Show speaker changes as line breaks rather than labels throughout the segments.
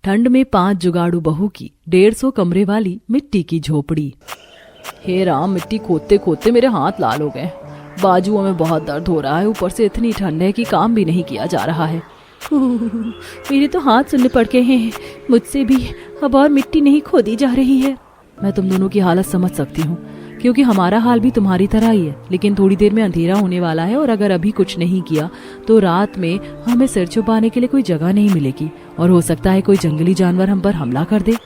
ठंड में 5 जुगाड़ू बहू की 150 कमरे वाली मिट्टी की झोपड़ी। हे राम, मिट्टी खोदते खोदते मेरे हाथ लाल हो गए। बाजुओं में बहुत दर्द हो रहा है, ऊपर से इतनी ठंड है कि काम भी नहीं किया जा रहा है। मेरे तो हाथ सुनने पड़ गए हैं, मुझसे भी अब और मिट्टी नहीं खोदी जा रही है। मैं तुम दोनों की हालत समझ सकती हूँ, क्योंकि हमारा हाल भी तुम्हारी तरह ही है। लेकिन थोड़ी देर में अंधेरा होने वाला है और अगर अभी कुछ नहीं किया तो रात में हमें सिर छुपाने के लिए कोई जगह नहीं मिलेगी और हो सकता है कोई जंगली जानवर हम पर हमला कर दे।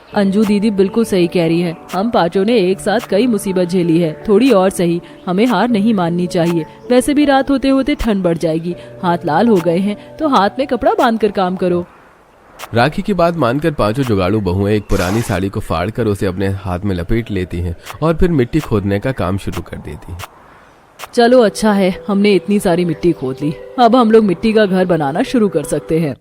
अंजू दीदी बिल्कुल सही कह रही है। हम पांचों ने एक साथ कई मुसीबत झेली है, थोड़ी और सही, हमें हार नहीं माननी चाहिए। वैसे भी रात होते होते ठंड बढ़ जाएगी। हाथ लाल हो गए हैं तो हाथ में कपड़ा बांधकर काम करो।
राखी की बात मानकर 5 जुगाड़ू बहुएं एक पुरानी साड़ी को फाड़कर उसे अपने हाथ में लपेट लेती हैं और फिर मिट्टी खोदने का काम शुरू कर देती हैं।
चलो अच्छा है, हमने इतनी सारी मिट्टी खोद ली, अब हम लोग मिट्टी का घर बनाना शुरू कर सकते हैं।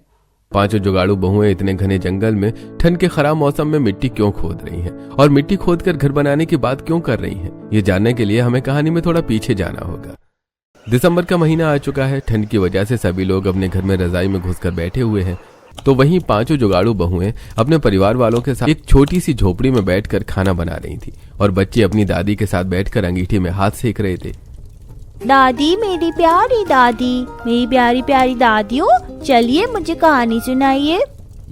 5 जुगाड़ू बहुएं इतने घने जंगल में ठंड के खराब मौसम में मिट्टी क्यों खोद रही हैं और मिट्टी खोदकर घर बनाने की बात क्यों कर रही हैं, ये जानने के लिए हमें कहानी में थोड़ा पीछे जाना होगा। दिसंबर का महीना आ चुका है। ठंड की वजह से सभी लोग अपने घर में रजाई में घुसकर बैठे हुए हैं। तो वहीं 5 जुगाड़ू बहुएं अपने परिवार वालों के साथ एक छोटी सी झोपड़ी में बैठकर खाना बना रही थी और बच्चे अपनी दादी के साथ बैठकर अंगीठी में हाथ सेक रहे थे।
दादी, मेरी प्यारी दादी, मेरी प्यारी प्यारी दादियों, चलिए मुझे कहानी सुनाइए।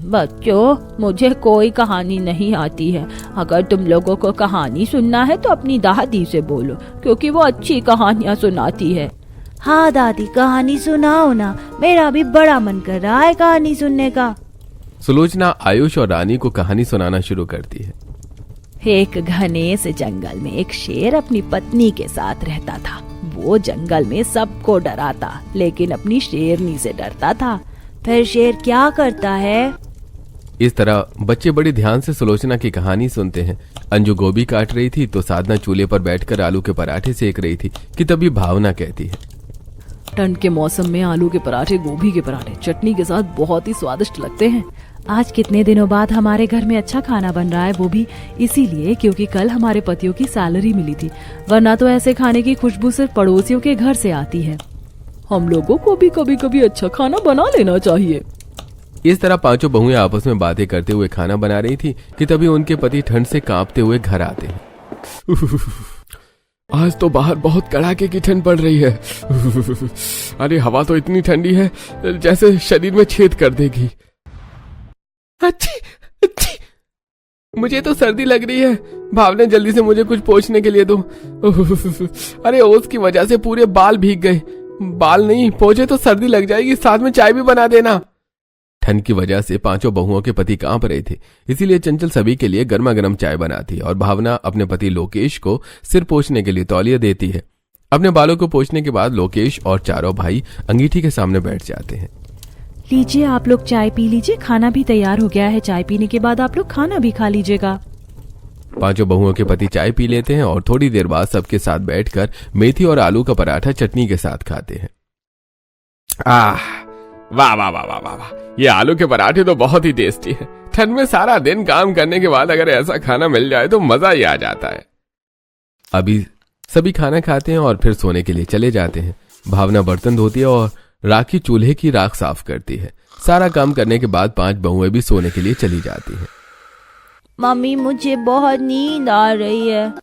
बच्चों, मुझे कोई कहानी नहीं आती है। अगर तुम लोगों को कहानी सुनना है तो अपनी दादी से बोलो, क्योंकि वो अच्छी कहानियाँ सुनाती है।
हाँ दादी, कहानी सुनाओ ना, मेरा भी बड़ा मन कर रहा है कहानी सुनने का।
सुलोचना आयुष और रानी को कहानी सुनाना शुरू करती है।
एक घने से जंगल में एक शेर अपनी पत्नी के साथ रहता था। वो जंगल में सबको डराता, लेकिन अपनी शेरनी से डरता था।
फिर शेर क्या करता है?
इस तरह बच्चे बड़े ध्यान से सुलोचना की कहानी सुनते हैं। अंजू गोभी काट रही थी तो साधना चूल्हे पर बैठकर आलू के पराठे सेक रही थी कि तभी भावना कहती है,
ठंड के मौसम में आलू के पराठे, गोभी के पराठे चटनी के साथ बहुत ही स्वादिष्ट लगते हैं। आज कितने दिनों बाद हमारे घर में अच्छा खाना बन रहा है, वो भी इसीलिए क्योंकि कल हमारे पतियों की सैलरी मिली थी, वरना तो ऐसे खाने की खुशबू सिर्फ पड़ोसियों के घर से आती है। हम लोगों को भी कभी कभी अच्छा खाना बना लेना चाहिए।
इस तरह 5 बहुएं आपस में बातें करते हुए खाना बना रही थी कि तभी उनके पति ठंड से कांपते हुए घर आते हैं। आज तो बाहर बहुत कड़ाके की ठंड पड़ रही है। अरे हवा तो इतनी ठंडी है जैसे शरीर में छेद कर देगी। अच्छी, मुझे तो सर्दी लग रही है। भावना, जल्दी से मुझे कुछ पोंछने के लिए दो। अरे ओस की वजह से पूरे बाल भीग गए। बाल नहीं पोंछे तो सर्दी लग जाएगी, साथ में चाय भी बना देना। ठंड की वजह से 5 बहुओं के पति कांप रहे थे, इसीलिए चंचल सभी के लिए गर्मा गर्म चाय बनाती और भावना अपने पति लोकेश को सिर पोंछने के लिए तौलिया देती है। अपने बालों को पोंछने के बाद लोकेश और चारों भाई अंगीठी के सामने बैठ जाते हैं।
लीजिए, आप लोग चाय पी लीजिए, खाना भी तैयार हो गया है। चाय पीने के बाद आप लोग खाना भी खा लीजिएगा।
5 बहुओं के पति चाय पी लेते हैं और थोड़ी देर बाद सबके साथ बैठकर मेथी और आलू का पराठा चटनी के साथ खाते हैं। वाह वाह वाह वाह वाह, ये आलू के पराठे तो बहुत ही टेस्टी है। ठंड में सारा दिन काम करने के बाद अगर ऐसा खाना मिल जाए तो मजा ही आ जाता है। अभी सभी खाना खाते हैं और फिर सोने के लिए चले जाते हैं। भावना बर्तन धोती है और राखी चूल्हे की राख साफ करती है। सारा काम करने के बाद 5 बहुएं भी सोने के लिए चली जाती हैं।
मम्मी, मुझे बहुत नींद आ रही है।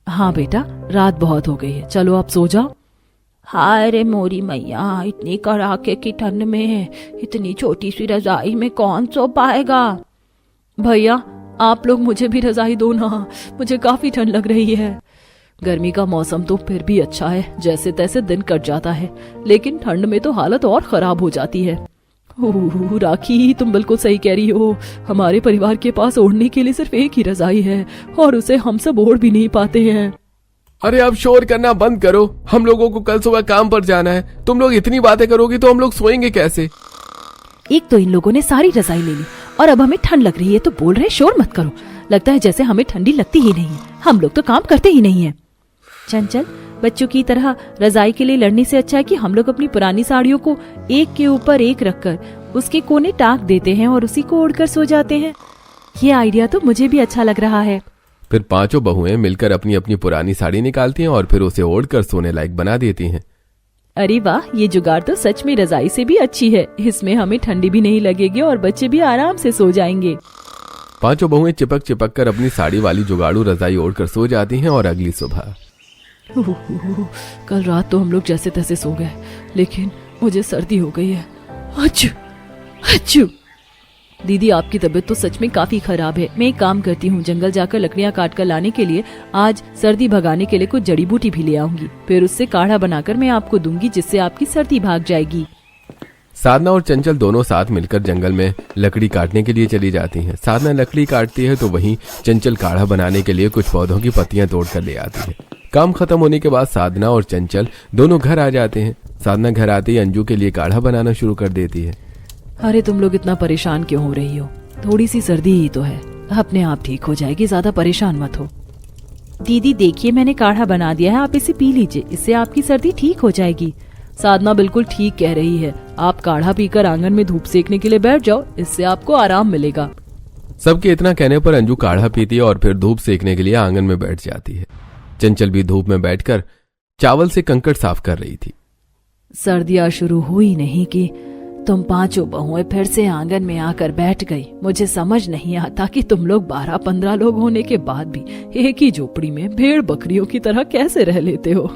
हाँ बेटा, रात बहुत हो गई है, चलो आप सो जाओ।
हाय रे मोरी मैया, इतनी कड़ाके की ठंड में इतनी छोटी सी रजाई में कौन सो पाएगा?
भैया, आप लोग मुझे भी रजाई दो ना, मुझे काफी ठंड लग रही है। गर्मी का मौसम तो फिर भी अच्छा है, जैसे तैसे दिन कट जाता है, लेकिन ठंड में तो हालत और खराब हो जाती है। राखी, तुम बिल्कुल सही कह रही हो। हमारे परिवार के पास ओढ़ने के लिए सिर्फ एक ही रजाई है और उसे हम सब ओढ़ भी नहीं पाते हैं।
अरे अब शोर करना बंद करो, हम लोगों को कल सुबह काम पर जाना है। तुम लोग इतनी बातें करोगी तो हम लोग सोएंगे कैसे?
एक तो इन लोगों ने सारी रजाई ले ली और अब हमें ठंड लग रही है तो बोल रहे शोर मत करो। लगता है जैसे हमें ठंडी लगती ही नहीं है। हम लोग तो काम करते ही नहीं है। चंचल, बच्चों की तरह रजाई के लिए लड़ने से अच्छा है कि हम लोग अपनी पुरानी साड़ियों को एक के ऊपर एक रखकर उसके कोने टाक देते हैं और उसी को ओढ़कर सो जाते हैं। ये आइडिया तो मुझे भी अच्छा लग रहा है।
फिर 5 बहुएं मिलकर अपनी अपनी पुरानी साड़ी निकालती हैं और फिर उसे ओढ़कर सोने लायक बना देती हैं।
अरे वाह, ये जुगाड़ तो सच में रजाई से भी अच्छी है। इसमें हमें ठंडी भी नहीं लगेगी और बच्चे भी आराम से सो जाएंगे।
पांचों बहुएं चिपक चिपक कर अपनी साड़ी वाली जुगाड़ू रजाई ओढ़कर सो जाती हैं और अगली सुबह
कल रात तो हम लोग जैसे तैसे सो गए, लेकिन मुझे सर्दी हो गई है। अच्छू अच्छू। दीदी, आपकी तबीयत तो सच में काफी खराब है। मैं एक काम करती हूँ, जंगल जाकर लकड़ियाँ काट कर लाने के लिए आज सर्दी भगाने के लिए कुछ जड़ी बूटी भी ले आऊंगी। फिर उससे काढ़ा बनाकर मैं आपको दूंगी, जिससे आपकी सर्दी भाग जाएगी।
साधना और चंचल दोनों साथ मिलकर जंगल में लकड़ी काटने के लिए चली जाती हैं। साधना लकड़ी काटती है तो वहीं चंचल काढ़ा बनाने के लिए कुछ पौधों की पत्तियां तोड़ कर ले आती है। काम खत्म होने के बाद साधना और चंचल दोनों घर आ जाते हैं। साधना घर आते ही अंजू के लिए काढ़ा बनाना शुरू कर देती है।
अरे तुम लोग इतना परेशान क्यों हो रही हो? थोड़ी सी सर्दी ही तो है, अपने आप ठीक हो जाएगी, ज्यादा परेशान मत हो। दीदी देखिए, मैंने काढ़ा बना दिया है, आप इसे पी लीजिए, इससे आपकी सर्दी ठीक हो जाएगी। साधना बिल्कुल ठीक कह रही है, आप काढ़ा पीकर आंगन में धूप सेकने के लिए बैठ जाओ, इससे आपको आराम मिलेगा।
सबके इतना कहने पर अंजू काढ़ा पीती है और फिर धूप सेकने के लिए आंगन में बैठ जाती है। चंचल भी धूप में बैठकर चावल से कंकड़ साफ कर रही थी।
सर्दियां शुरू हुई नहीं कि तुम पांचों बहुएं फिर से आंगन में आकर बैठ गई। मुझे समझ नहीं आता कि तुम लोग 12-15 लोग होने के बाद भी एक ही झोपड़ी में भेड़ बकरियों की तरह कैसे रह लेते हो।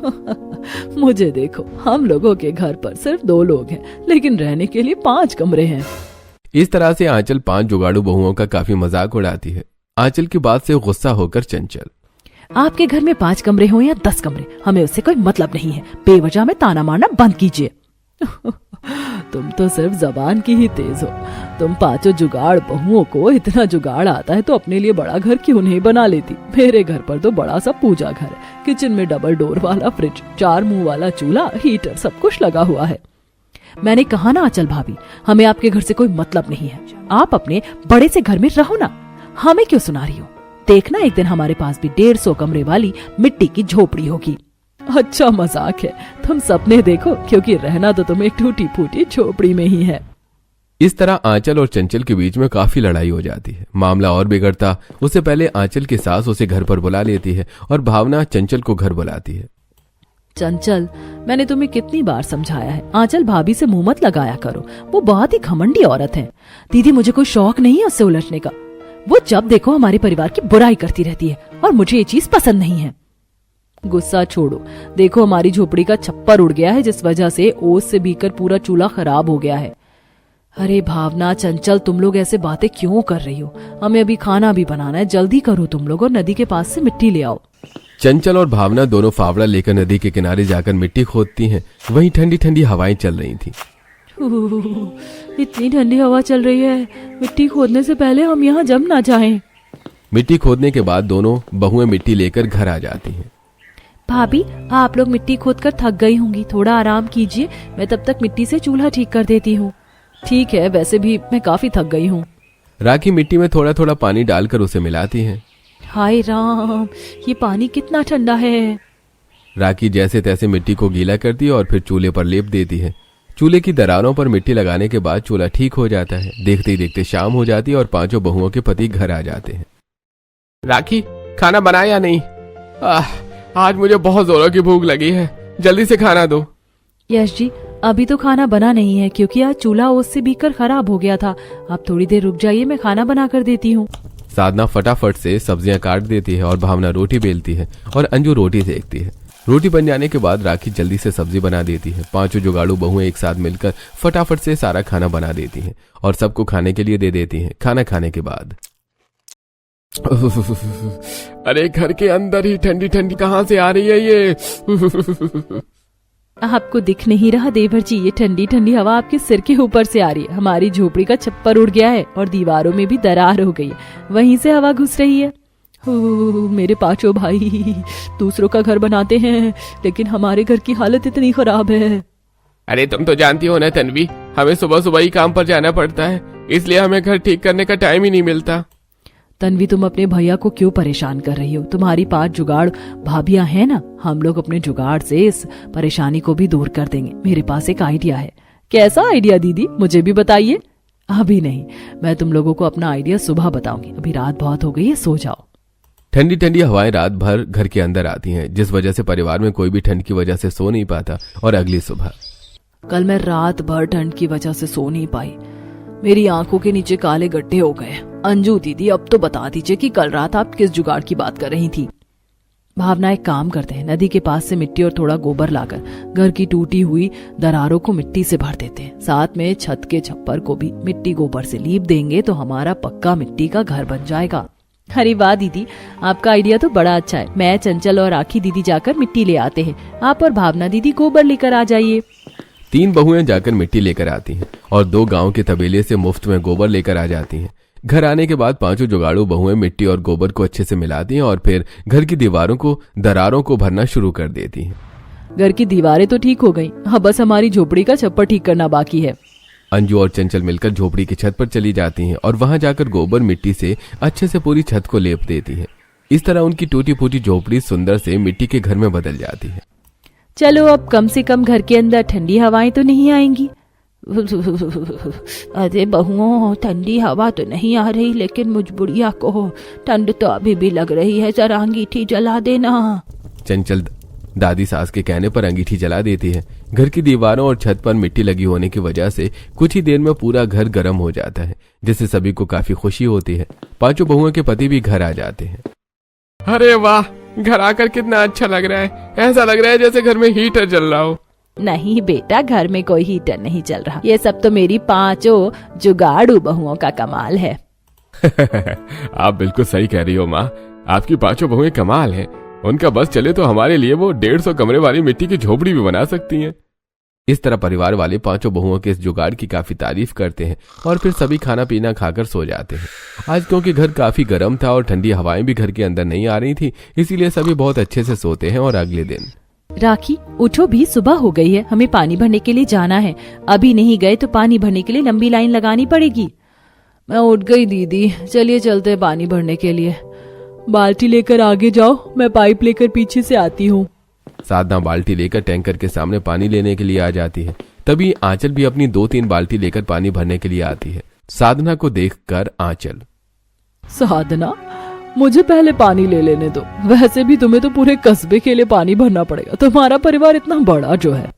मुझे देखो, हम लोगों के घर पर सिर्फ 2 लोग हैं, लेकिन रहने के लिए 5 कमरे हैं।
इस तरह से आंचल 5 जुगाड़ू बहुओं का काफी मजाक उड़ाती है। आंचल की बात से गुस्सा होकर चंचल,
आपके घर में 5 कमरे हो या 10 कमरे, हमें उससे कोई मतलब नहीं है। बेवजह में ताना मारना बंद कीजिए। तुम तो सिर्फ जबान की ही तेज हो। तुम 5 जुगाड़ बहुओं को इतना जुगाड़ आता है तो अपने लिए बड़ा घर क्यों नहीं बना लेती? मेरे घर पर तो बड़ा सा पूजा घर है, किचन में डबल डोर वाला फ्रिज, 4 मुंह वाला चूल्हा, हीटर, सब कुछ लगा हुआ है। मैंने कहा ना आंचल भाभी, हमें आपके घर से कोई मतलब नहीं है। आप अपने बड़े से घर में रहो ना, हमें क्यों सुना रही हो? देखना, एक दिन हमारे पास भी 150 कमरे वाली मिट्टी की झोपड़ी होगी। अच्छा मजाक है, तुम सपने देखो, क्योंकि रहना तो तुम्हें टूटी फूटी झोपड़ी में ही है।
इस तरह आंचल और चंचल के बीच में काफी लड़ाई हो जाती है। मामला और बिगड़ता उससे पहले आंचल की सास उसे घर पर बुला लेती है और भावना चंचल को घर बुलाती है।
चंचल, मैंने तुम्हें कितनी बार समझाया है, आंचल भाभी से मुंह मत लगाया करो, वो बहुत ही घमंडी औरत है। दीदी, मुझे कोई शौक नहीं है उससे उलझने का। वो जब देखो हमारे परिवार की बुराई करती रहती है और मुझे ये चीज पसंद नहीं है। गुस्सा छोड़ो, देखो हमारी झोपड़ी का छप्पर उड़ गया है, जिस वजह से ओस से भीकर पूरा चूल्हा खराब हो गया है। अरे भावना, चंचल, तुम लोग ऐसे बातें क्यों कर रही हो? हमें अभी खाना भी बनाना है, जल्दी करो तुम लोग और नदी के पास से मिट्टी ले आओ।
चंचल और भावना दोनों फावड़ा लेकर नदी के किनारे जाकर मिट्टी खोदती हैं। वहीं ठंडी ठंडी हवाएं चल रही थी।
इतनी ठंडी हवा चल रही है, मिट्टी खोदने से पहले हम यहाँ जम ना जाएं।
मिट्टी खोदने के बाद दोनों बहुएं मिट्टी लेकर घर आ जाती हैं।
भाभी, आप लोग मिट्टी खोदकर थक गई होंगी, थोड़ा आराम कीजिए, मैं तब तक मिट्टी से चूल्हा ठीक कर देती हूँ। ठीक है, वैसे भी मैं काफी थक गई हूँ।
राखी मिट्टी में थोड़ा थोड़ा पानी डालकर उसे मिलाती है।
हाय राम, ये पानी कितना ठंडा है।
राखी जैसे तैसे मिट्टी को गीला करती है और फिर चूल्हे पर लेप देती है। चूल्हे की दरारों पर मिट्टी लगाने के बाद चूल्हा ठीक हो जाता है। देखते ही देखते शाम हो जाती है और 5 बहुओं के पति घर आ जाते हैं। राखी, खाना बनाया या नहीं? आज मुझे बहुत जोरों की भूख लगी है, जल्दी से खाना दो।
यश जी, अभी तो खाना बना नहीं है, क्योंकि आज चूल्हा ओस से भीकर खराब हो गया था। आप थोड़ी देर रुक जाइए, मैं खाना बना कर देती हूँ।
साधना फटाफट से सब्जियां काट देती है और भावना रोटी बेलती है और अंजू रोटी सेकती है। रोटी बन जाने के बाद राखी जल्दी से सब्जी बना देती है। 5 जुगाड़ू बहुएं एक साथ मिलकर फटाफट से सारा खाना बना देती हैं और सबको खाने के लिए दे देती हैं। खाना खाने के बाद अरे घर के अंदर ही ठंडी ठंडी कहाँ से आ रही है ये?
आपको दिख नहीं रहा देवर जी, ये ठंडी ठंडी हवा आपके सिर के ऊपर से आ रही है। हमारी झोपड़ी का छप्पर उड़ गया है और दीवारों में भी दरार हो गई है, वहीं से हवा घुस रही है। मेरे 5 भाई दूसरों का घर बनाते हैं, लेकिन हमारे घर की हालत इतनी खराब है।
अरे तुम तो जानती हो ना तन्वी, हमें सुबह सुबह ही काम पर जाना पड़ता है, इसलिए हमें घर ठीक करने का टाइम ही नहीं मिलता।
तन्वी, तुम अपने भैया को क्यों परेशान कर रही हो? तुम्हारी 5 जुगाड़ भाभियां हैं ना, हम लोग अपने जुगाड़ से इस परेशानी को भी दूर कर देंगे। मेरे पास एक आइडिया है। कैसा आइडिया दीदी, मुझे भी बताइए। अभी नहीं, मैं तुम लोगों को अपना आइडिया सुबह बताऊंगी, अभी रात बहुत हो गई है, सो जाओ।
ठंडी ठंडी हवाएं रात भर घर के अंदर आती हैं, जिस वजह से परिवार में कोई भी ठंड की वजह से सो नहीं पाता। और अगली सुबह
कल मैं रात भर ठंड की वजह से सो नहीं पाई। मेरी आंखों के नीचे काले गड्ढे हो गए। अंजू दीदी, अब तो बता दीजिए कि कल रात आप किस जुगाड़ की बात कर रही थी। भावना, एक काम करते हैं, नदी के पास से मिट्टी और थोड़ा गोबर लाकर घर की टूटी हुई दरारों को मिट्टी से भर देते हैं। साथ में छत के छप्पर को भी मिट्टी गोबर से लीप देंगे तो हमारा पक्का मिट्टी का घर बन जाएगा। अरे वाह दीदी, आपका आइडिया तो बड़ा अच्छा है। मैं, चंचल और राखी दीदी जाकर मिट्टी ले आते हैं। आप और भावना दीदी गोबर लेकर आ जाइए।
3 बहुएं जाकर मिट्टी लेकर आती हैं और 2 गांव के तबेले से मुफ्त में गोबर लेकर आ जाती हैं। घर आने के बाद 5 जुगाड़ू बहुएं मिट्टी और गोबर को अच्छे से मिलाती हैं और फिर घर की दीवारों को दरारों को भरना शुरू कर देती हैं।
घर की दीवारें तो ठीक हो गई, हाँ बस हमारी झोपड़ी का छप्पर ठीक करना बाकी है।
अंजू और चंचल मिलकर झोपड़ी की छत पर चली जाती हैं और वहां जाकर गोबर मिट्टी से अच्छे से पूरी छत को लेप देती हैं। इस तरह उनकी टूटी फूटी झोपड़ी सुंदर से मिट्टी के घर में बदल जाती है।
चलो अब कम से कम घर के अंदर ठंडी हवाएं तो नहीं आएंगी। अरे बहुओं, ठंडी हवा तो नहीं आ रही, लेकिन मुझ बुढ़िया को ठंड तो अभी भी लग रही है। जरा अंगीठी जला देना।
चंचल दादी सास के कहने पर अंगीठी जला देती है। घर की दीवारों और छत पर मिट्टी लगी होने की वजह से कुछ ही देर में पूरा घर गर्म हो जाता है, जिससे सभी को काफी खुशी होती है। 5 बहुओं के पति भी घर आ जाते हैं।
अरे वाह, घर आकर कितना अच्छा लग रहा है। ऐसा लग रहा है जैसे घर में हीटर जल रहा हो।
नहीं बेटा, घर में कोई हीटर नहीं चल रहा। ये सब तो मेरी 5 जुगाड़ू बहुओं का कमाल है।
आप बिल्कुल सही कह रही हो माँ, आपकी 5 बहुएं कमाल हैं। उनका बस चले तो हमारे लिए वो 150 कमरे वाली मिट्टी की झोपड़ी भी बना सकती हैं।
इस तरह परिवार वाले 5 बहुओं के इस जुगाड़ की काफी तारीफ करते हैं और फिर सभी खाना पीना खाकर सो जाते हैं। आज क्योंकि घर काफी गर्म था और ठंडी हवाएं भी घर के अंदर नहीं आ रही थी, इसीलिए सभी बहुत अच्छे से सोते हैं। और अगले दिन
राखी, उठो भी, सुबह हो गई है। हमें पानी भरने के लिए जाना है। अभी नहीं गए तो पानी भरने के लिए लंबी लाइन लगानी पड़ेगी।
मैं उठ गई दीदी, चलिए चलते हैं पानी भरने के लिए। बाल्टी लेकर आगे जाओ, मैं पाइप लेकर पीछे से आती हूँ।
साधना बाल्टी लेकर टैंकर के सामने पानी लेने के लिए आ जाती है। तभी आंचल भी अपनी 2-3 बाल्टी लेकर पानी भरने के लिए आती है। साधना को देखकर आंचल,
साधना, मुझे पहले पानी ले लेने दो। वैसे भी तुम्हें तो पूरे कस्बे के लिए पानी भरना पड़ेगा, तुम्हारा परिवार इतना बड़ा जो है।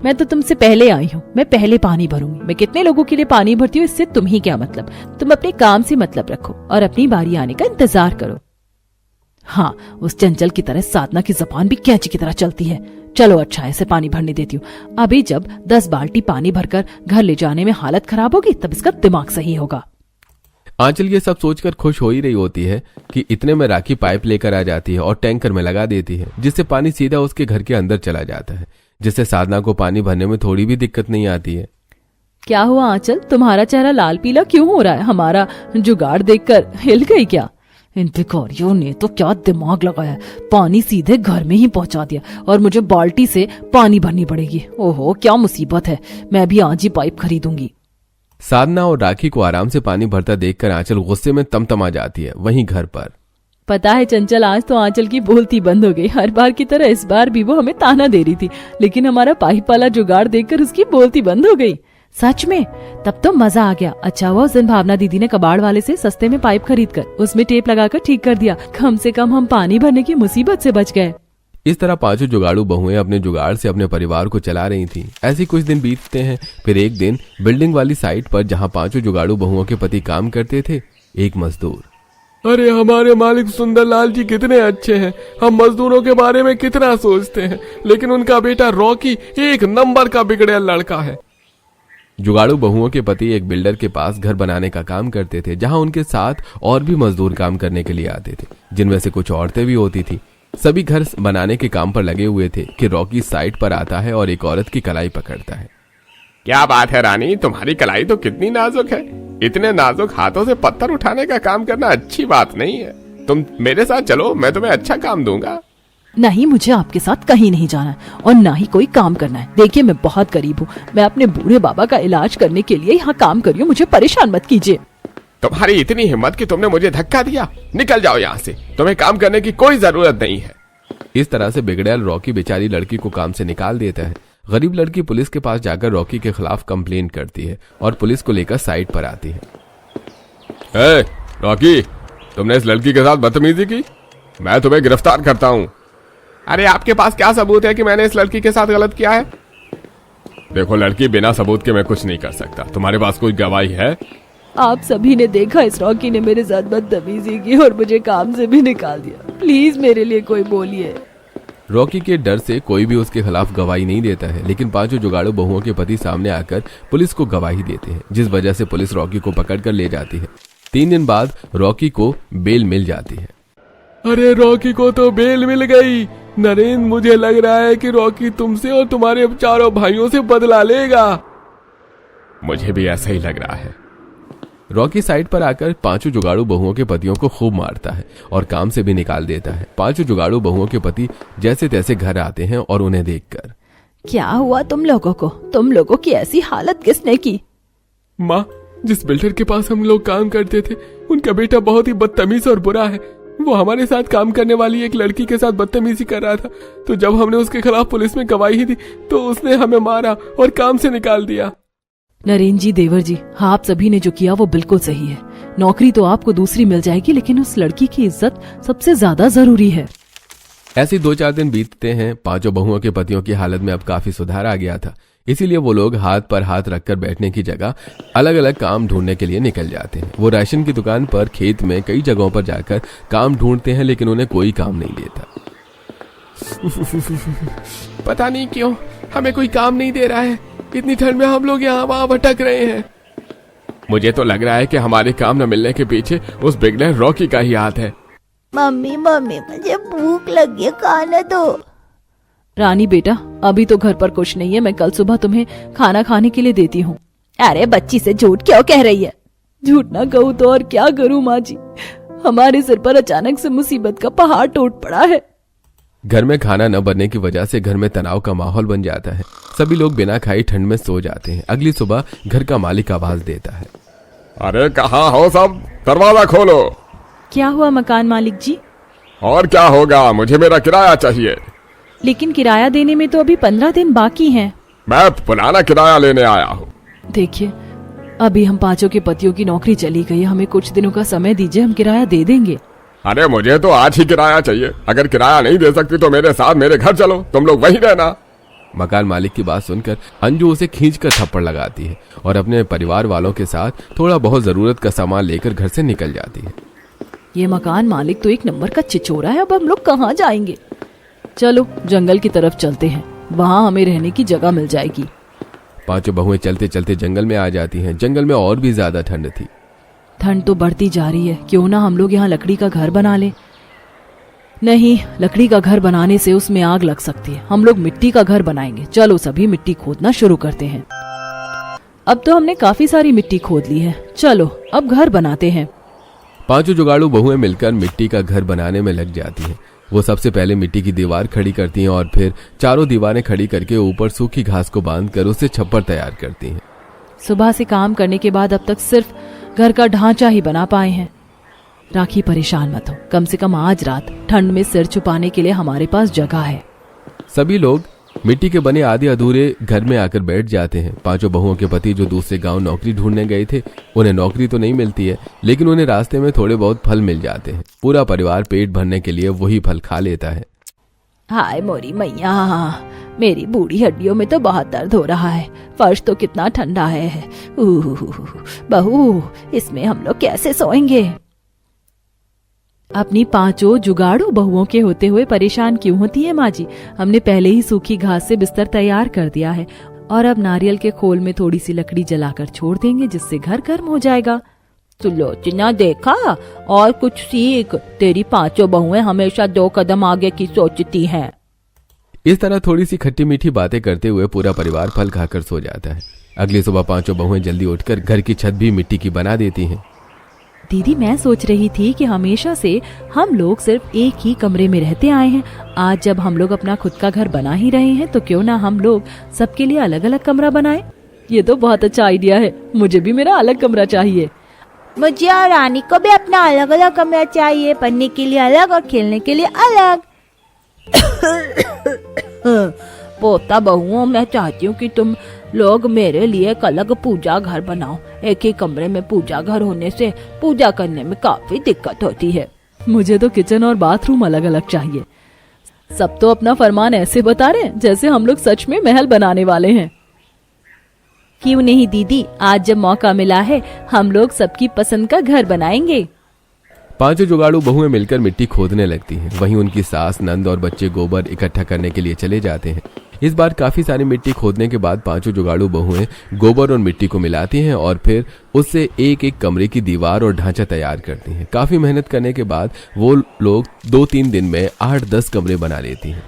मैं तो तुमसे पहले आई हूँ, मैं पहले पानी भरूंगी। मैं कितने लोगों के लिए पानी भरती हूँ, इससे तुम्हें क्या मतलब। तुम अपने काम से मतलब रखो और अपनी बारी आने का इंतजार करो।
हाँ, उस चंचल की तरह साधना की जबान भी कैंची की तरह चलती है। चलो अच्छा, ऐसे पानी भरने देती हूँ। अभी जब 10 बाल्टी पानी भरकर घर ले जाने में हालत खराब होगी, तब इसका दिमाग सही होगा।
आंचल ये सब सोचकर खुश हो ही रही होती है कि इतने में राखी पाइप लेकर आ जाती है और टैंकर में लगा देती है, जिससे पानी सीधा उसके घर के अंदर चला जाता है, जिससे साधना को पानी भरने में थोड़ी भी दिक्कत नहीं आती है।
क्या हुआ आंचल, तुम्हारा चेहरा लाल पीला क्यों हो रहा है? हमारा जुगाड़ देखकर हिल गई क्या? इन भिखारियों ने तो क्या दिमाग लगाया, पानी सीधे घर में ही पहुंचा दिया और मुझे बाल्टी से पानी भरनी पड़ेगी। ओहो, क्या मुसीबत है। मैं भी आज ही पाइप खरीदूंगी।
साधना और राखी को आराम से पानी भरता देखकर आंचल गुस्से में तमतमा जाती है। वहीं घर पर
पता है चंचल, आज तो आंचल की बोलती बंद हो गई। हर बार की तरह इस बार भी वो हमें ताना दे रही थी, लेकिन हमारा पाइप वाला जुगाड़ देखकर उसकी बोलती बंद हो गई।
सच में? तब तो मजा आ गया। अच्छा हुआ उस दिन भावना दीदी ने कबाड़ वाले से सस्ते में पाइप खरीद कर उसमें टेप लगाकर ठीक कर दिया। कम से कम हम पानी भरने की मुसीबत से बच गए।
इस तरह 5 जुगाड़ू बहुएं अपने जुगाड़ से अपने परिवार को चला रही थीं। ऐसे कुछ दिन बीतते हैं। फिर एक दिन बिल्डिंग वाली साइट पर जहां 5 जुगाड़ू बहुओं के पति काम करते थे, एक मजदूर,
अरे हमारे मालिक सुंदरलाल जी कितने अच्छे हैं। हम मजदूरों के बारे में कितना सोचते हैं, लेकिन उनका बेटा रॉकी 1 नंबर का बिगड़ेल लड़का है।
जुगाड़ू बहुओं के पति एक बिल्डर के पास घर बनाने का काम करते थे, जहां उनके साथ और भी मजदूर काम करने के लिए आते थे, जिनमें से कुछ औरतें भी होती थी। सभी घर बनाने के काम पर लगे हुए थे कि रॉकी साइट पर आता है और एक औरत की कलाई पकड़ता है।
क्या बात है रानी, तुम्हारी कलाई तो कितनी नाजुक है। इतने नाजुक हाथों से पत्थर उठाने का काम करना अच्छी बात नहीं है। तुम मेरे साथ चलो, मैं तुम्हें अच्छा काम दूंगा।
नहीं, मुझे आपके साथ कहीं नहीं जाना है और ना ही कोई काम करना है। देखिए, मैं बहुत गरीब हूँ। मैं अपने बूढ़े बाबा का इलाज करने के लिए यहाँ काम कर रही हूँ। मुझे परेशान मत कीजिए।
तुम्हारी इतनी हिम्मत कि तुमने मुझे धक्का दिया। निकल जाओ यहाँ से, तुम्हें काम करने की कोई जरूरत नहीं है।
इस तरह से बिगड़ैल रॉकी बेचारी लड़की को काम से निकाल देता है। गरीब लड़की पुलिस के पास जाकर रॉकी के खिलाफ कंप्लेन करती है और पुलिस को लेकर साइट पर आती है।
ए, रॉकी, तुमने इस लड़की के साथ बदतमीजी की, मैं तुम्हें गिरफ्तार करता हूँ।
अरे आपके पास क्या सबूत है कि मैंने इस लड़की के साथ गलत किया है?
देखो लड़की, बिना सबूत के मैं कुछ नहीं कर सकता। तुम्हारे पास कोई गवाही है?
आप सभी ने देखा इस रॉकी ने मेरे साथ बदतमीजी की और मुझे काम से भी निकाल दिया। प्लीज मेरे लिए कोई बोलिए।
रॉकी के डर से कोई भी उसके खिलाफ गवाही नहीं देता है, लेकिन पांचों जुगाड़ू बहुओं के पति सामने आकर पुलिस को गवाही देते हैं, जिस वजह से पुलिस रॉकी को पकड़कर ले जाती है। 3 दिन बाद रॉकी को बेल मिल जाती है।
अरे रॉकी को तो बेल मिल गई। नरेंद्र, मुझे लग रहा है कि रॉकी तुमसे और तुम्हारे चारों भाइयों से बदला लेगा।
मुझे भी ऐसा ही लग रहा है।
रॉकी साइड पर आकर पांचों जुगाड़ू बहुओं के पतियों को खूब मारता है और काम से भी निकाल देता है। पांचों जुगाड़ू बहुओं के पति जैसे तैसे घर आते हैं और उन्हें देखकर,
क्या हुआ तुम लोगों को? तुम लोगों की ऐसी हालत किसने की?
माँ, जिस बिल्डर के पास हम लोग काम करते थे, उनका बेटा बहुत ही बदतमीज और बुरा है। वो हमारे साथ काम करने वाली एक लड़की के साथ बदतमीजी कर रहा था, तो जब हमने उसके खिलाफ पुलिस में गवाही दी तो उसने हमें मारा और काम से निकाल दिया।
नरेंद्र जी, देवर जी, हाँ, आप सभी ने जो किया वो बिल्कुल सही है। नौकरी तो आपको दूसरी मिल जाएगी, लेकिन उस लड़की की इज्जत सबसे ज्यादा जरूरी है।
ऐसे 2-4 दिन बीतते हैं। पांचों बहुओं के पतियों की हालत में अब काफी सुधार आ गया था, इसीलिए वो लोग हाथ पर हाथ रखकर बैठने की जगह अलग अलग काम ढूंढने के लिए निकल जाते हैं। वो राशन की दुकान पर, खेत में, कई जगहों पर जाकर काम ढूंढते हैं, लेकिन उन्हें कोई काम नहीं देता।
पता नहीं क्यों हमें कोई काम नहीं दे रहा है। इतनी ठंड में हम लोग यहाँ वहाँ भटक रहे हैं।
मुझे तो लग रहा है कि हमारे काम न मिलने के पीछे उस बिगड़े रॉकी का ही हाथ है।
मम्मी मम्मी, मुझे भूख लगी है, खाना दो।
रानी बेटा, अभी तो घर पर कुछ नहीं है, मैं कल सुबह तुम्हें खाना खाने के लिए देती हूँ।
अरे बच्ची से झूठ क्यों कह रही है?
झूठ ना कहूँ तो और क्या करूँ माँ जी, हमारे सिर पर अचानक से मुसीबत का पहाड़ टूट पड़ा है।
घर में खाना न बनने की वजह से घर में तनाव का माहौल बन जाता है। सभी लोग बिना खाई ठंड में सो जाते हैं। अगली सुबह घर का मालिक आवाज देता है,
अरे कहाँ हो सब, दरवाजा खोलो।
क्या हुआ मकान मालिक जी?
और क्या होगा, मुझे मेरा किराया चाहिए।
लेकिन किराया देने में तो अभी 15 दिन बाकी हैं।
मैं पुराना किराया लेने आया हूँ।
देखिए, अभी हम पांचों के पतियों की नौकरी चली गई है, हमें कुछ दिनों का समय दीजिए, हम किराया दे देंगे।
अरे मुझे तो आज ही किराया चाहिए। अगर किराया नहीं दे सकती तो मेरे साथ मेरे घर चलो, तुम लोग वहीं रहना।
मकान मालिक की बात सुनकर अंजू उसे खींचकर थप्पड़ लगाती है और अपने परिवार वालों के साथ थोड़ा बहुत जरूरत का सामान लेकर घर से निकल जाती है।
ये मकान मालिक तो एक नंबर का चिचोरा है। अब हम लोग कहाँ जाएंगे? चलो जंगल की तरफ चलते हैं, वहाँ हमें रहने की जगह मिल जाएगी।
पांचों बहुएं चलते चलते जंगल में आ जाती हैं। जंगल में और भी ज्यादा ठंड थी।
ठंड तो बढ़ती जा रही है, क्यों ना हम लोग यहाँ लकड़ी का घर बना ले। नहीं, लकड़ी का घर बनाने से उसमें आग लग सकती है। हम लोग मिट्टी का घर बनाएंगे। चलो सभी मिट्टी खोदना शुरू करते हैं। अब तो हमने काफी सारी मिट्टी खोद ली है, चलो अब घर बनाते हैं।
पांचों जुगाड़ू बहुएं मिलकर मिट्टी का घर बनाने में लग जाती हैं। वो सबसे पहले मिट्टी की दीवार खड़ी करती हैं और फिर चारों दीवारें खड़ी करके ऊपर सूखी घास को बांधकर उससे छप्पर तैयार करती हैं।
सुबह से काम करने के बाद अब तक सिर्फ घर का ढांचा ही बना पाए हैं। राखी, परेशान मत हो, कम से कम आज रात ठंड में सिर छुपाने के लिए हमारे पास जगह है।
सभी लोग मिट्टी के बने आधे अधूरे घर में आकर बैठ जाते हैं। पांचों बहुओं के पति जो दूसरे गांव नौकरी ढूंढने गए थे, उन्हें नौकरी तो नहीं मिलती है, लेकिन उन्हें रास्ते में थोड़े बहुत फल मिल जाते हैं। पूरा परिवार पेट भरने के लिए वही फल खा लेता है।
हाय मोरी मैया, मेरी बूढ़ी हड्डियों में तो बहुत दर्द हो रहा है। फर्श तो कितना ठंडा है। बहू, इसमें हम लोग कैसे सोएंगे? अपनी पांचों जुगाड़ू बहुओं के होते हुए परेशान क्यों होती है माँ जी? हमने पहले ही सूखी घास से बिस्तर तैयार कर दिया है और अब नारियल के खोल में थोड़ी सी लकड़ी जलाकर छोड़ देंगे, जिससे घर गर्म हो जाएगा।
सुलोचना, देखा, और कुछ सीख। तेरी पांचों बहुएं हमेशा 2 कदम आगे की सोचती हैं।
इस तरह थोड़ी सी खट्टी मीठी बातें करते हुए पूरा परिवार फल खाकर सो जाता है। अगली सुबह पांचों बहुएं जल्दी उठकर घर की छत भी मिट्टी की बना देती हैं।
दीदी, मैं सोच रही थी कि हमेशा से हम लोग सिर्फ एक ही कमरे में रहते आए हैं। आज जब हम लोग अपना खुद का घर बना ही रहे हैं, तो क्यों ना हम लोग सबके लिए अलग अलग कमरा बनाएं? ये तो बहुत अच्छा आइडिया है। मुझे भी मेरा अलग कमरा चाहिए।
मुझे और रानी को भी अपना अलग अलग कमरा चाहिए, पढ़ने के लिए अलग और खेलने के लिए अलग। पोता बहुओं, मैं चाहती हूँ कि तुम लोग मेरे लिए एक अलग पूजा घर बनाओ। एक ही कमरे में पूजा घर होने से पूजा करने में काफी दिक्कत होती है।
मुझे तो किचन और बाथरूम अलग अलग चाहिए। सब तो अपना फरमान ऐसे बता रहे हैं जैसे हम लोग सच में महल बनाने वाले हैं।
क्यों नहीं दीदी, आज जब मौका मिला है हम लोग सबकी पसंद का घर बनाएंगे।
पांचों जुगाड़ू बहुएं मिलकर मिट्टी खोदने लगती हैं। वहीं उनकी सास, नंद और बच्चे गोबर इकट्ठा करने के लिए चले जाते हैं। इस बार काफी सारी मिट्टी खोदने के बाद पांचों जुगाड़ू बहुएं गोबर और मिट्टी को मिलाती हैं और फिर उससे एक एक कमरे की दीवार और ढांचा तैयार करती हैं। काफी मेहनत करने के बाद वो लोग 2-3 दिन में 8-10 कमरे बना लेती हैं।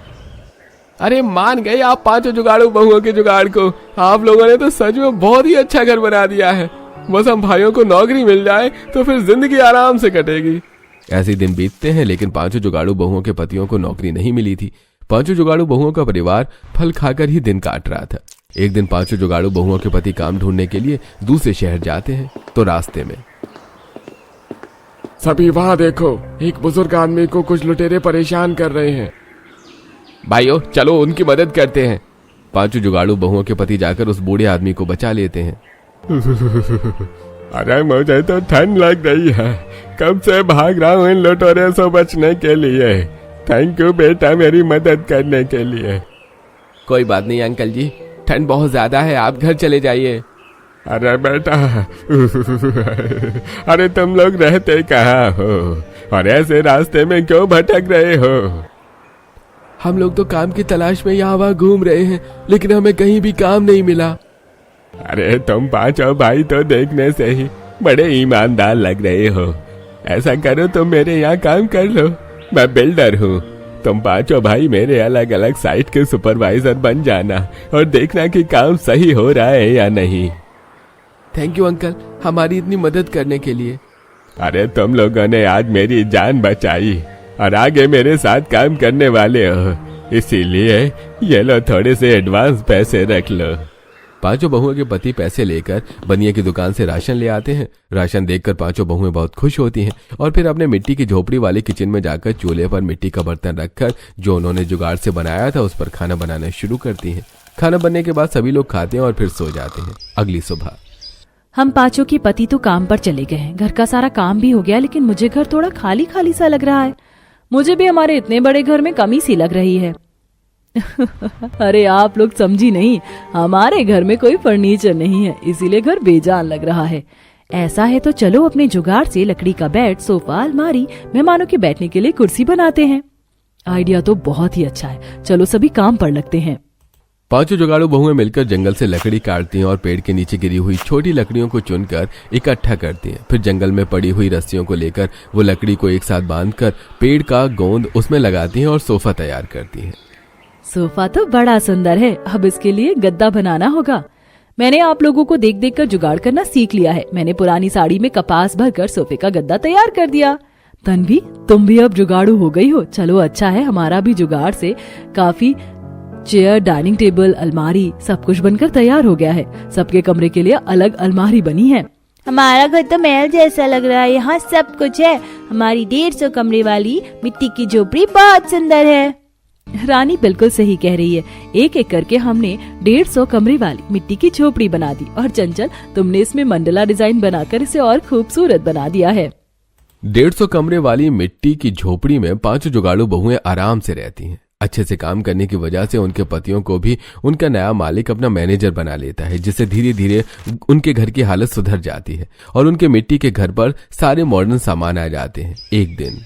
अरे मान गए आप पांचों जुगाड़ू बहुओं के जुगाड़ को। आप लोगों ने तो सच में बहुत ही अच्छा घर बना दिया है। बस हम भाइयों को नौकरी मिल जाए तो फिर जिंदगी आराम से कटेगी।
ऐसे दिन बीतते हैं, लेकिन पांचों जुगाड़ू बहुओं के पतियों को नौकरी नहीं मिली थी। पांचों जुगाड़ू बहुओं का परिवार फल खाकर ही दिन काट रहा था। एक दिन पांचों जुगाड़ू बहुओं के पति काम ढूंढने के लिए दूसरे शहर जाते हैं तो रास्ते में
सभी वहां देखो, एक बुजुर्ग आदमी को कुछ लुटेरे परेशान कर रहे हैं।
भाइयों चलो उनकी मदद करते हैं। पांचों जुगाड़ू बहुओं के पति जाकर उस बूढ़े आदमी को बचा लेते हैं।
अरे मुझे तो ठंड लग रही है, कब से भाग रहा हूँ इन लुटेरों से बचने के लिए। थैंक यू बेटा मेरी मदद करने के लिए।
कोई बात नहीं अंकल जी, ठंड बहुत ज्यादा है, आप घर चले जाइए।
अरे बेटा अरे तुम लोग रहते कहाँ हो और ऐसे रास्ते में क्यों भटक रहे हो?
हम लोग तो काम की तलाश में यहाँ वहाँ घूम रहे हैं, लेकिन हमें कहीं भी काम नहीं मिला।
अरे तुम पांचों भाई तो देखने से ही बड़े ईमानदार लग रहे हो। ऐसा करो तुम मेरे यहाँ काम कर लो, मैं बिल्डर हूँ। तुम पांचों भाई मेरे अलग अलग साइट के सुपरवाइजर बन जाना और देखना कि काम सही हो रहा है या नहीं।
थैंक यू अंकल, हमारी इतनी मदद करने के लिए।
अरे तुम लोगों ने आज मेरी जान बचाई और आगे मेरे साथ काम करने वाले हो, इसीलिए ये लो थोड़े से एडवांस पैसे रख लो।
पांचों बहुओं के पति पैसे लेकर बनिया की दुकान से राशन ले आते हैं। राशन देखकर पांचों बहुएं बहुत खुश होती हैं और फिर अपने मिट्टी की झोपड़ी वाले किचन में जाकर चूल्हे पर मिट्टी का बर्तन रखकर जो उन्होंने जुगाड़ से बनाया था उस पर खाना बनाना शुरू करती हैं। खाना बनने के बाद सभी लोग खाते हैं और फिर सो जाते हैं। अगली सुबह
हम पांचों के पति तो काम पर चले गए हैं। घर का सारा काम भी हो गया, लेकिन मुझे घर थोड़ा खाली खाली सा लग रहा है। मुझे भी हमारे इतने बड़े घर में कमी सी लग रही है। अरे आप लोग समझी नहीं, हमारे घर में कोई फर्नीचर नहीं है, इसीलिए घर बेजान लग रहा है। ऐसा है तो चलो अपने जुगाड़ से लकड़ी का बेड, सोफा, अलमारी, मेहमानों के बैठने के लिए कुर्सी बनाते हैं। आइडिया तो बहुत ही अच्छा है, चलो सभी काम पर लगते हैं।
पांचों जुगाड़ू बहुएं मिलकर जंगल से लकड़ी काटती हैं और पेड़ के नीचे गिरी हुई छोटी लकड़ियों को चुनकर इकट्ठा करती हैं। फिर जंगल में पड़ी हुई रस्सियों को लेकर वो लकड़ी को एक साथ बांधकर पेड़ का गोंद उसमें लगाती हैं और सोफा तैयार करती हैं।
सोफा तो बड़ा सुंदर है, अब इसके लिए गद्दा बनाना होगा। मैंने आप लोगों को देख देख कर जुगाड़ करना सीख लिया है। मैंने पुरानी साड़ी में कपास भरकर सोफे का गद्दा तैयार कर दिया। तन्वी, तुम भी अब जुगाड़ू हो गई हो। चलो अच्छा है, हमारा भी जुगाड़ से काफी चेयर, डाइनिंग टेबल, अलमारी सब कुछ बनकर तैयार हो गया है। सबके कमरे के लिए अलग अलमारी बनी है।
हमारा घर तो महल जैसा लग रहा है, यहाँ सब कुछ है। हमारी 150 कमरे वाली मिट्टी की झोपड़ी बहुत सुंदर है।
रानी बिल्कुल सही कह रही है। एक एक करके हमने 150 कमरे वाली मिट्टी की झोपड़ी बना दी और चंचल तुमने इसमें मंडला डिजाइन बनाकर इसे और खूबसूरत बना दिया है।
150 कमरे वाली मिट्टी की झोपड़ी में पांचों जुगाड़ू बहुएं आराम से रहती हैं। अच्छे से काम करने की वजह से उनके पतियों को भी उनका नया मालिक अपना मैनेजर बना लेता है, जिससे धीरे धीरे उनके घर की हालत सुधर जाती है और उनके मिट्टी के घर पर सारे मॉडर्न सामान आ जाते हैं। एक दिन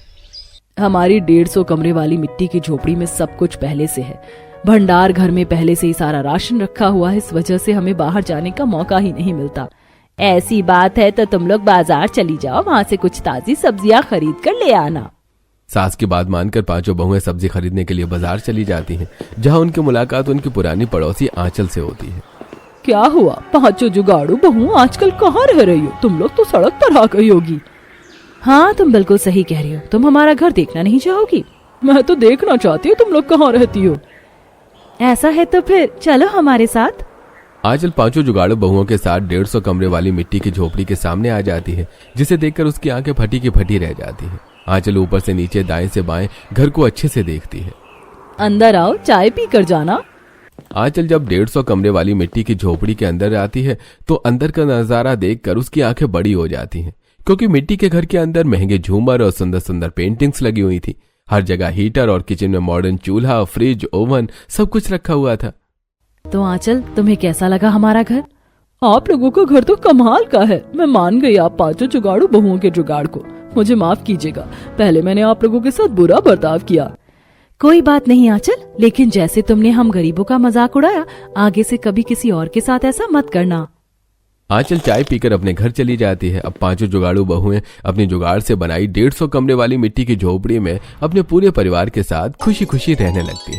हमारी 150 कमरे वाली मिट्टी की झोपड़ी में सब कुछ पहले से है। भंडार घर में पहले से ही सारा राशन रखा हुआ है, इस वजह से हमें बाहर जाने का मौका ही नहीं मिलता।
ऐसी बात है तो तुम लोग बाजार चली जाओ, वहाँ से कुछ ताजी सब्जियाँ खरीद कर ले आना।
सास की बात मानकर पांचों बहुएं सब्जी खरीदने के लिए बाजार चली जाती हैं, जहां उनकी मुलाकात उनकी पुरानी पड़ोसी आंचल से होती है।
क्या हुआ पांचों जुगाड़ू बहू, आजकल कहाँ रह रही हो? तुम लोग तो सड़क पर आ गई होगी। हाँ तुम बिल्कुल सही कह रही हो। तुम हमारा घर देखना नहीं चाहोगी? मैं तो देखना चाहती हूँ तुम लोग कहाँ रहती हो। ऐसा है तो फिर चलो हमारे साथ।
आंचल पांचों जुगाड़ू बहुओं के साथ 150 कमरे वाली मिट्टी की झोपड़ी के सामने आ जाती है, जिसे देखकर उसकी आंखें फटी की फटी रह जाती हैं। आंचल ऊपर से नीचे, दाएं से बाएं घर को अच्छे से देखती है।
अंदर आओ, चाय पी कर जाना।
आंचल जब 150 कमरे वाली मिट्टी की झोपड़ी के अंदर आती है तो अंदर का नजारा देखकर उसकी आंखें बड़ी हो जाती हैं, क्योंकि मिट्टी के घर के अंदर महंगे झूमर और सुंदर सुंदर पेंटिंग्स लगी हुई थी। हर जगह हीटर और किचन में मॉडर्न चूल्हा, फ्रिज, ओवन सब कुछ रखा हुआ था।
तो आंचल, तुम्हें कैसा लगा हमारा घर?
आप लोगों का घर तो कमाल का है। मैं मान गई आप पांचों जुगाड़ू बहुओं के जुगाड़ को। मुझे माफ कीजिएगा, पहले मैंने आप लोगों के साथ बुरा बर्ताव किया।
कोई बात नहीं आंचल, लेकिन जैसे तुमने हम गरीबों का मजाक उड़ाया, आगे से कभी किसी और के साथ ऐसा मत करना।
आंचल चाय पीकर अपने घर चली जाती है। अब पांचों जुगाड़ू बहुएं अपनी जुगाड़ से बनाई 150 कमरे वाली मिट्टी की झोपड़ी में अपने पूरे परिवार के साथ खुशी खुशी रहने लगती हैं।